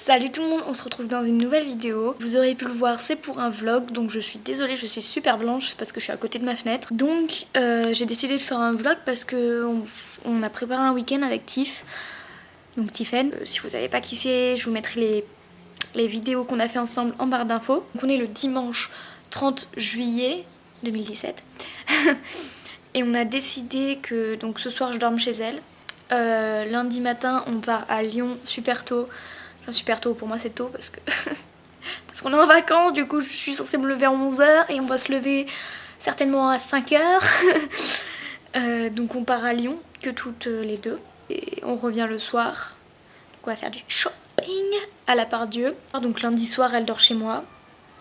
Salut tout le monde, on se retrouve dans une nouvelle vidéo. Vous aurez pu le voir, c'est pour un vlog, donc je suis désolée, je suis super blanche, c'est parce que je suis à côté de ma fenêtre. Donc j'ai décidé de faire un vlog parce que on a préparé un week-end avec Tiff, donc Tiffen. Si vous savez pas qui c'est, je vous mettrai les vidéos qu'on a fait ensemble en barre d'infos. Donc on est le dimanche 30 juillet 2017 et on a décidé que donc ce soir je dorme chez elle. Lundi matin on part à Lyon super tôt. Enfin super tôt, pour moi c'est tôt parce que parce qu'on est en vacances, du coup je suis censée me lever à 11h et on va se lever certainement à 5h. Donc on part à Lyon, que toutes les deux. Et on revient le soir. Donc on va faire du shopping à la Part-Dieu. Donc lundi soir elle dort chez moi.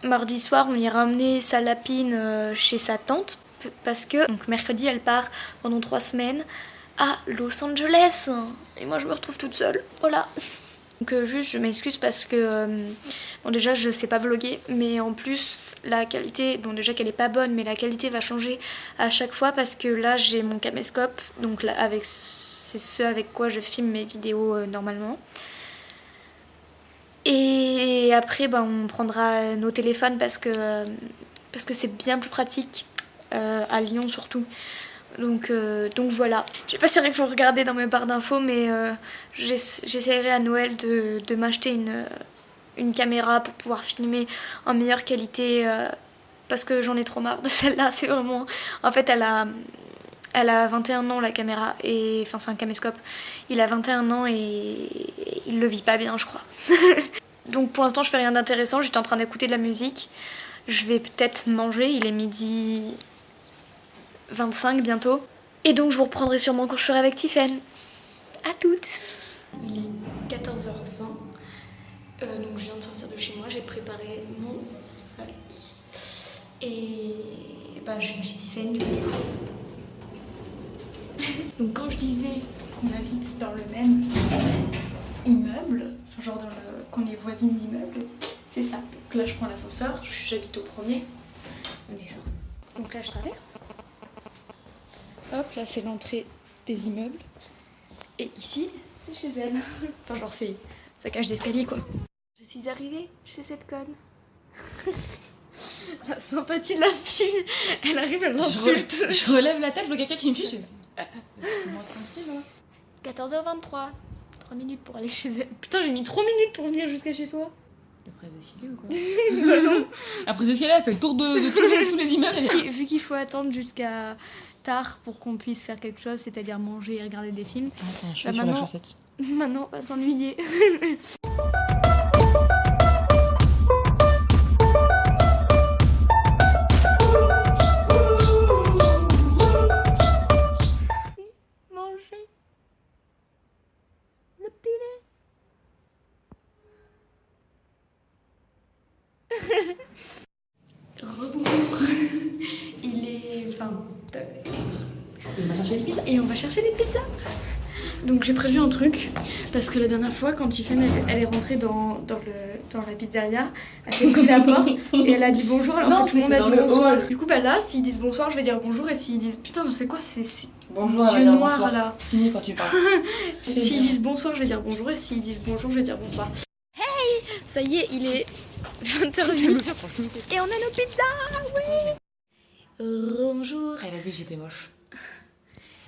Mardi soir on ira emmener sa lapine chez sa tante. Parce que donc mercredi elle part pendant 3 semaines à Los Angeles. Et moi je me retrouve toute seule, voilà. Donc juste je m'excuse parce que bon déjà je sais pas vlogger, mais en plus la qualité, bon déjà qu'elle est pas bonne, mais la qualité va changer à chaque fois parce que là j'ai mon caméscope, donc là avec c'est ce avec quoi je filme mes vidéos normalement. Et après on prendra nos téléphones parce que c'est bien plus pratique à Lyon surtout. Donc voilà. Je sais pas si il faut regarder dans mes barres d'infos, mais j'essaierai à Noël de m'acheter une caméra pour pouvoir filmer en meilleure qualité parce que j'en ai trop marre de celle-là. C'est vraiment... En fait, elle a 21 ans la caméra, et enfin c'est un caméscope. Il a 21 ans et il le vit pas bien, je crois. Donc pour l'instant je fais rien d'intéressant, j'étais en train d'écouter de la musique. Je vais peut-être manger, il est midi 25 bientôt. Et donc je vous reprendrai sûrement quand je serai avec Tiffen. À toutes. Il est 14h20. Donc je viens de sortir de chez moi, j'ai préparé mon sac. Et bah je vais chez Tiffen du coup. Donc quand je disais qu'on habite dans le même immeuble, enfin genre qu'on est voisines d'immeuble, c'est ça. Donc là je prends l'ascenseur, j'habite au premier. On descend. Donc là je traverse. Hop, là c'est l'entrée des immeubles. Et ici, c'est chez elle. Enfin genre c'est sa cage d'escalier quoi. Je suis arrivée chez cette conne. La sympathie de la fille. Elle arrive, elle l'insulte. Je relève la tête, je vois quelqu'un qui me fiche. Moi tranquille hein. 14h23. 3 minutes pour aller chez elle. Putain, j'ai mis 3 minutes pour venir jusqu'à chez toi. Après Cécilia ou quoi? Bah non. Après Cécilia, elle fait le tour de tous les immeubles. Vu qu'il faut attendre jusqu'à tard pour qu'on puisse faire quelque chose, c'est-à-dire manger et regarder des films. Ah, t'as un cheveu sur la chaussette. Maintenant, on va s'ennuyer. Manger le pilet. Rebonjour. Il est 20h. Et on va chercher les pizzas. Et on va chercher des pizzas. Donc j'ai prévu un truc, parce que la dernière fois quand Tiffen elle est rentrée dans la pizzeria, elle s'est coupée la porte et elle a dit bonjour alors que tout le monde a dit bonsoir. Du coup bah là s'ils disent bonsoir je vais dire bonjour, et s'ils disent putain c'est quoi ces bonjour, yeux noirs là. Fini quand tu parles. S'ils disent bonsoir je vais dire bonjour, et s'ils disent bonjour je vais dire bonsoir. Hey, ça y est il est 20h08 et on a nos pizzas, oui. Bonjour. Elle a dit que j'étais moche.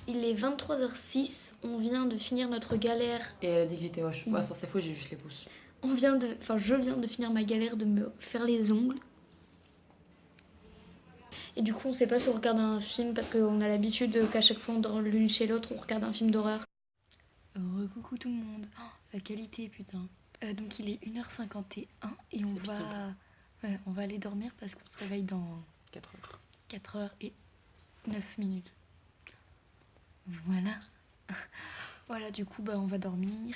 Il est 23h06, on vient de finir notre galère. Et elle a dit que j'étais moche. Bah, ça c'est faux, j'ai juste les pouces. Je viens de finir ma galère de me faire les ongles. Et du coup, on sait pas si on regarde un film parce qu'on a l'habitude qu'à chaque fois on dort l'une chez l'autre, on regarde un film d'horreur. Coucou tout le monde. Oh, la qualité, putain. Donc il est 1h51 et on va aller dormir parce qu'on se réveille dans 4h et 9 minutes. Voilà. Voilà, du coup, on va dormir.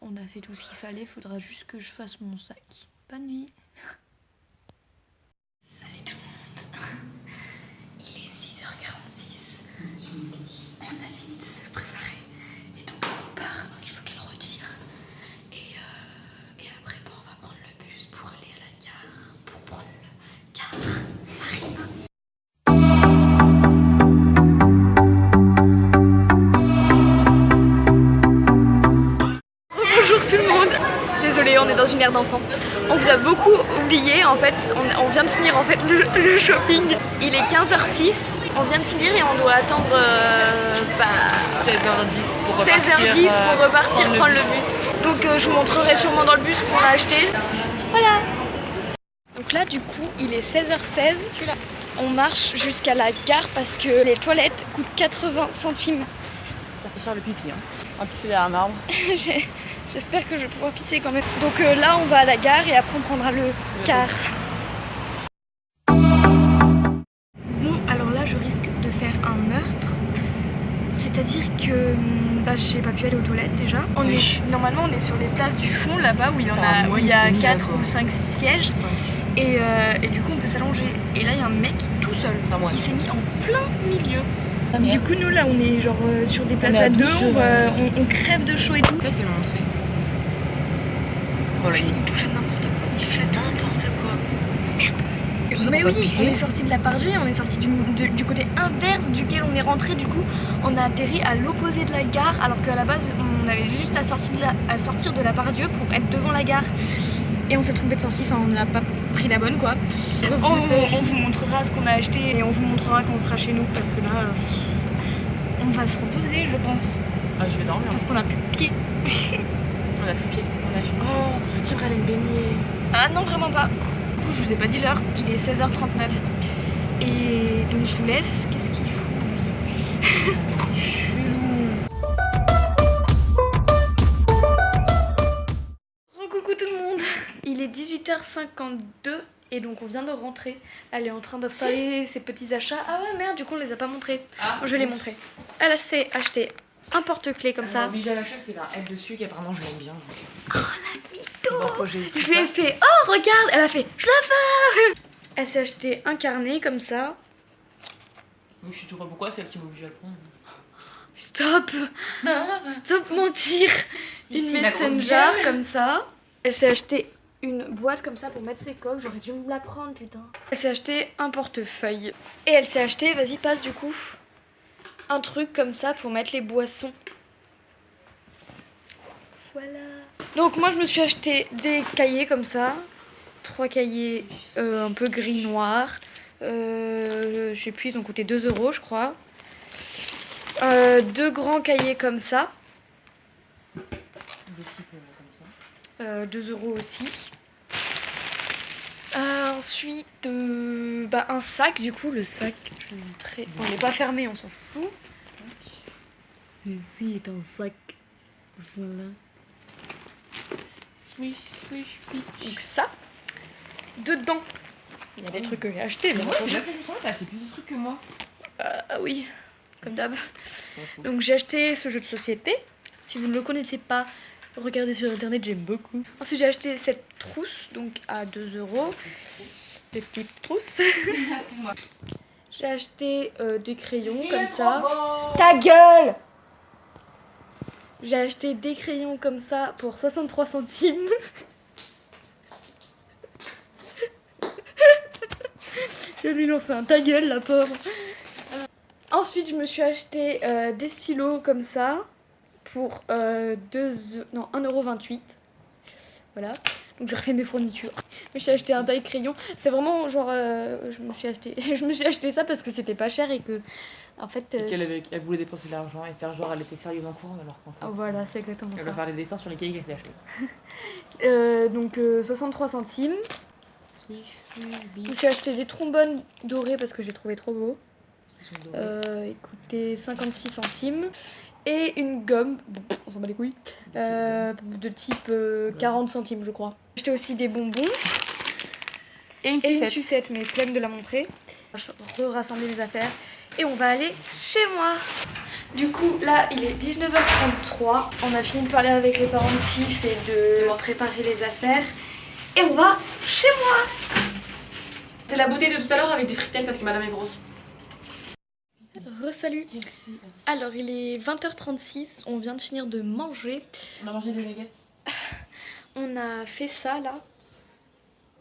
On a fait tout ce qu'il fallait. Faudra juste que je fasse mon sac. Bonne nuit. Salut tout le monde. Il est 6h46. On a fini de se préparer. Et donc, on part. Il faut qu'elle retire. Et après, on va prendre le bus pour aller à la gare. Pour prendre le car. Ça rime. Bonjour tout le monde. Désolée. désolée, on est dans une aire d'enfant. On vous a beaucoup oublié en fait, on vient de finir en fait le shopping. Il est 15h06, on vient de finir et on doit attendre 16h10 pour repartir prendre le bus. Donc je vous montrerai sûrement dans le bus qu'on a acheté. Voilà. Donc là du coup il est 16h16. On marche jusqu'à la gare parce que les toilettes coûtent 80 centimes. Ça fait cher le pipi, hein. On va pisser derrière un arbre. J'espère que je vais pouvoir pisser quand même. Donc là on va à la gare et après on prendra le car. Bon alors là je risque de faire un meurtre. C'est-à-dire que j'ai pas pu aller aux toilettes déjà. Normalement on est sur les places du fond là-bas où il y a 4 ou 5 sièges. Et du coup on peut s'allonger. Et là il y a un mec tout seul. Il s'est mis en plein milieu. Du coup nous là on est genre sur des places à deux, on crève de chaud et tout. C'est ça qu'il m'a montré. Voilà. Il touche à n'importe quoi. Il touche à n'importe quoi. Merde. Mais oui, on est sorti de la part et on est sorti du côté inverse duquel on est rentré. Du coup on a atterri à l'opposé de la gare alors qu'à la base on avait juste à sortir de la Part-Dieu pour être devant la gare. Et on s'est trompé de sortie, enfin on n'a pas pris la bonne quoi. On vous montrera ce qu'on a acheté et on vous montrera quand on sera chez nous parce que là on va se reposer je pense. Ah je vais dormir. Parce qu'on a plus de pied. On a plus de pied. Oh j'aimerais aller me baigner. Ah non vraiment pas. Du coup je vous ai pas dit l'heure, il est 16h39. Et donc je vous laisse. Qu'est-ce qu'il fout lui? Chelou. Coucou tout le monde. Il est 18h52 et donc on vient de rentrer. Elle est en train d'installer ses petits achats. Ah ouais merde du coup on les a pas montrés. Je vais les montrer. Elle s'est acheté un porte-clés comme ça. Obligée à l'achat parce qu'il y avait un L dessus qui apparemment je l'aime bien. Oh la mytho. Je lui ai fait oh regarde. Elle a fait je la veux. Elle s'est acheté un carnet comme ça. Je sais toujours pas pourquoi c'est elle qui m'oblige à le prendre. Stop. Stop mentir. Une messenger comme ça. Elle s'est acheté une boîte comme ça pour mettre ses coques. J'aurais dû me la prendre putain. Elle s'est acheté un portefeuille. Et elle s'est acheté, vas-y passe du coup, un truc comme ça pour mettre les boissons. Voilà. Donc moi je me suis acheté des cahiers comme ça. 3 cahiers un peu gris noir. Je sais plus, ils ont coûté 2 € je crois. 2 grands cahiers comme ça. 2 € aussi. Ensuite, un sac, du coup, le sac, je vais vous montrer. On n'est pas fermé, on s'en fout. Ceci est un sac. Voilà. Swish, swish, pitch. Donc ça, dedans, il y a des trucs que j'ai achetés. Mais moi, c'est bien que je me sens, t'as acheté plus de trucs que moi. Oui, comme d'hab. Donc j'ai acheté ce jeu de société. Si vous ne le connaissez pas, regardez sur internet, j'aime beaucoup. Ensuite j'ai acheté cette trousse, donc à 2 €. Des petites trousses. J'ai acheté des crayons comme ça. Ta gueule! J'ai acheté des crayons comme ça pour 63 centimes. Je vais lui lancer un ta gueule la pauvre. Ensuite je me suis acheté des stylos comme ça pour 1,28 €. Voilà. Donc j'ai refait mes fournitures. Je me suis acheté un taille crayon. C'est vraiment genre je me suis acheté ça parce que c'était pas cher et que en fait elle voulait dépenser de l'argent et faire genre elle était sérieuse en cours alors qu'en fait voilà, c'est exactement elle ça. va faire des dessins sur les cahiers qu'elle s'est acheté. Donc 63 centimes. Je me suis acheté des trombones dorés parce que j'ai trouvé trop beau. Écoutez, 56 centimes. Et une gomme, bon, on s'en bat les couilles, de type 40 centimes je crois. J'ai acheté aussi des bonbons. Et une sucette, mais flemme de la montrer. Je vais rassembler les affaires et on va aller chez moi. Du coup là il est 19h33. On a fini de parler avec les parents de Tiff et de préparer les affaires. Et on va chez moi. C'est la beauté de tout à l'heure avec des fritelles parce que madame est grosse. Re-salut. Alors il est 20h36, on vient de finir de manger. On a mangé des nuggets. On a fait ça là.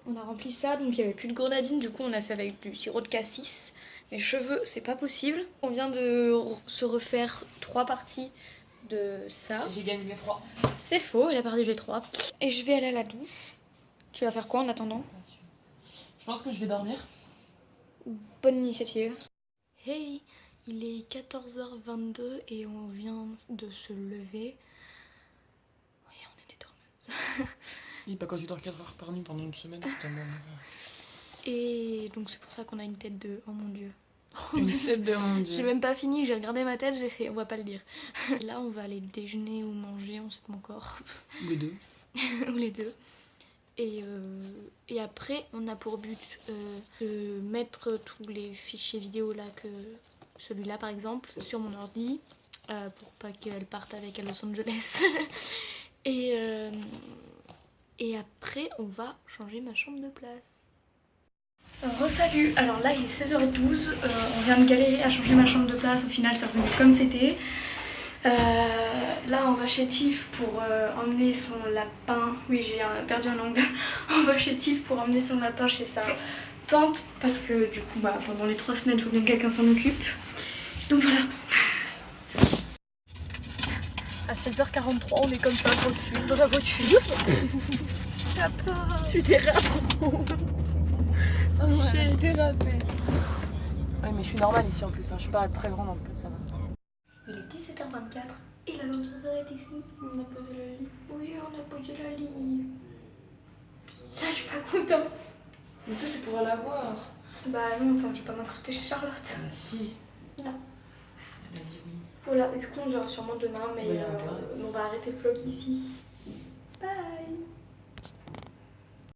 On a rempli ça, donc il n'y avait plus de grenadine, du coup on a fait avec du sirop de cassis. Mes cheveux, c'est pas possible. On vient de se refaire 3 parties de ça. J'ai gagné les 3. C'est faux, elle a perdu les 3. Et je vais aller à la douche. Tu vas faire quoi en attendant? Je pense que je vais dormir. Bonne initiative. Hey, il est 14h22 et on vient de se lever. Oui, on était dormeuses. Oui, pas quand tu dors 4 heures par nuit pendant une semaine. Putain, bon, Et donc c'est pour ça qu'on a une tête de... Oh mon dieu. une tête de mon dieu. J'ai même pas fini, j'ai regardé ma tête, j'ai fait on va pas le dire. Là on va aller déjeuner ou manger, on sait pas encore. Ou les deux. Ou les deux. Et après on a pour but de mettre tous les fichiers vidéo là, que celui-là par exemple, sur mon ordi. Pour pas qu'elle parte avec à Los Angeles. Et après on va changer ma chambre de place. Re-salut, alors là il est 16h12, on vient de galérer à changer ma chambre de place, au final c'est revenu comme c'était. Là on va chez Tiff pour emmener son lapin, oui j'ai perdu un angle, on va chez Tiff pour emmener son lapin chez sa tante, parce que du coup bah, pendant les 3 semaines il faut bien que quelqu'un s'en occupe. Donc voilà. À 16h43 on est comme ça tranquille dans la voiture. Tu dérapes. J'ai dérapé. Ouais, mais je suis normale ici en plus, hein. Je suis pas très grande en plus, ça va. Il est 17h24 et la lampe solaire est ici. On a posé le lit. Oui, on a posé la ligne. Ça, je suis pas content. Mais toi, tu pourrais l'avoir. Bah non, enfin, je vais pas m'incruster chez Charlotte. Ah si. Non. Elle a dit oui. Voilà, du coup, on se verra sûrement demain, mais Oui, on va arrêter le vlog ici. Bye.